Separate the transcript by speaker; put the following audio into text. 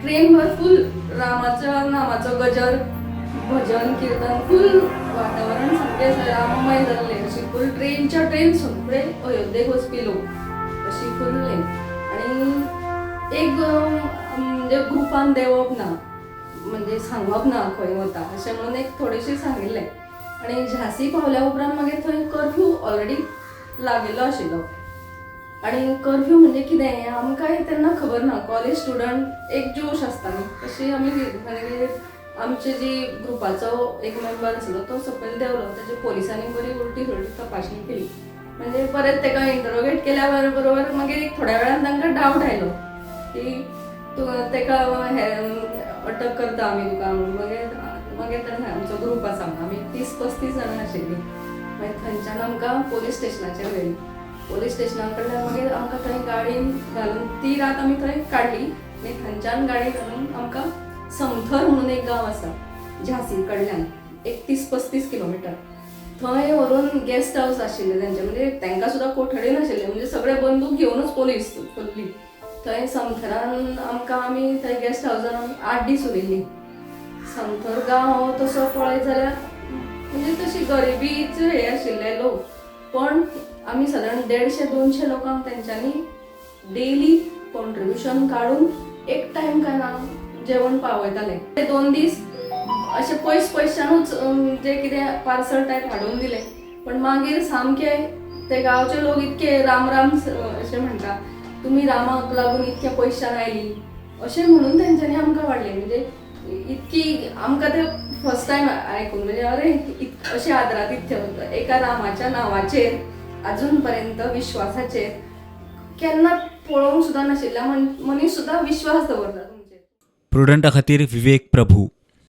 Speaker 1: ट्रेनभर फुल रामाच्या नामाचं गजर भजन कीर्तन फुल वातावरण सामकें राममय जाल्लें. अशी फुल ट्रेनच्या ट्रेन सगळे अयोध्येक वचपी लोक अशी फुल्ल. आणि एक म्हणजे ग्रुपान देंवप ना, म्हणजे सांगप ना खंय वता अशें म्हणून एक थोडेशें सांगिल्लें. आणि झांसी पावल्या उपरांत मागीर थंय कर्फ्यू ऑलरेडी लागिल्लो आशिल्लो. आणि कर्फ्यू म्हणजे कितें आमकांय तेन्ना खबर ना. कॉलेज स्टुडंट एक जोश आसता न्ही, तशी आमी म्हणजे आमचे जी ग्रुपाचो एक मेंबर आसलो तो सकयल देंवलो. ताचे पोलिसांनी बरी उलटी सुलटी तपासणी केली. म्हणजे परत ताका इंटरोगेट केल्या बरोबर मागीर एक थोड्या वेळान तांकां डावट आयलो की ताका अटक करता आमी तुका म्हणून. मागीर ताणें आमचो ग्रूप आसा आमी 30-35 जाणां आशिल्लीं. मागीर थंयच्यान आमकां पोलीस स्टेशनाचेर व्हेली. पोलीस स्टेशना कडल्यान मागीर आमकां थंय गाडयेन घालून ती रात आमी थंय काडली. आनी थंयच्यान गाडी घालून आमकां समथर म्हणून एक गांव आसा झांसी कडल्यान एक 30-35 किलोमिटर. थंय व्हरून गेस्ट हाऊस आशिल्ले तेंचे. म्हणजे तांकां सुद्दां कोठडी नाशिल्ले, म्हणजे सगळे बंदूक घेवनूच पोलीस चल्ली. थंय समथरान आमी थंय गेस्ट हाऊसान आमी 8 दीस उरिल्लीं. समथर गांव तसो पळयत जाल्यार म्हणजे तशी गरिबीचे हे आशिल्ले लोक, पण आमी सादारण 150-200 लोकांक तेंच्यांनी डेली कॉन्ट्रिब्युशन काडून एक टायम काय ना जेवण पावयताले. ते 2 दीस अशे पयशानूच जे कितें पार्सल टायप हाडून दिले. पण मागीर सामके ते गांवचे लोक इतके राम अशें म्हणटा, तुमी रामाक लागून इतक्या पयशान आयली अशें म्हणून तेंच्यांनी आमकां वाडले. म्हणजे इतकी आमकां ते फर्स्ट टायम आयकून म्हणजे अरे अशें आदरातिथ्य एका रामाच्या नांवाचेर अजून पर्यंत विश्वासाचेर केन्ना पळोवंक सुद्दां नाशिल्ल्या मनीस सुद्दां विश्वास दवरता तुमचेर.
Speaker 2: प्रुडंटा खातीर विवेक प्रभू.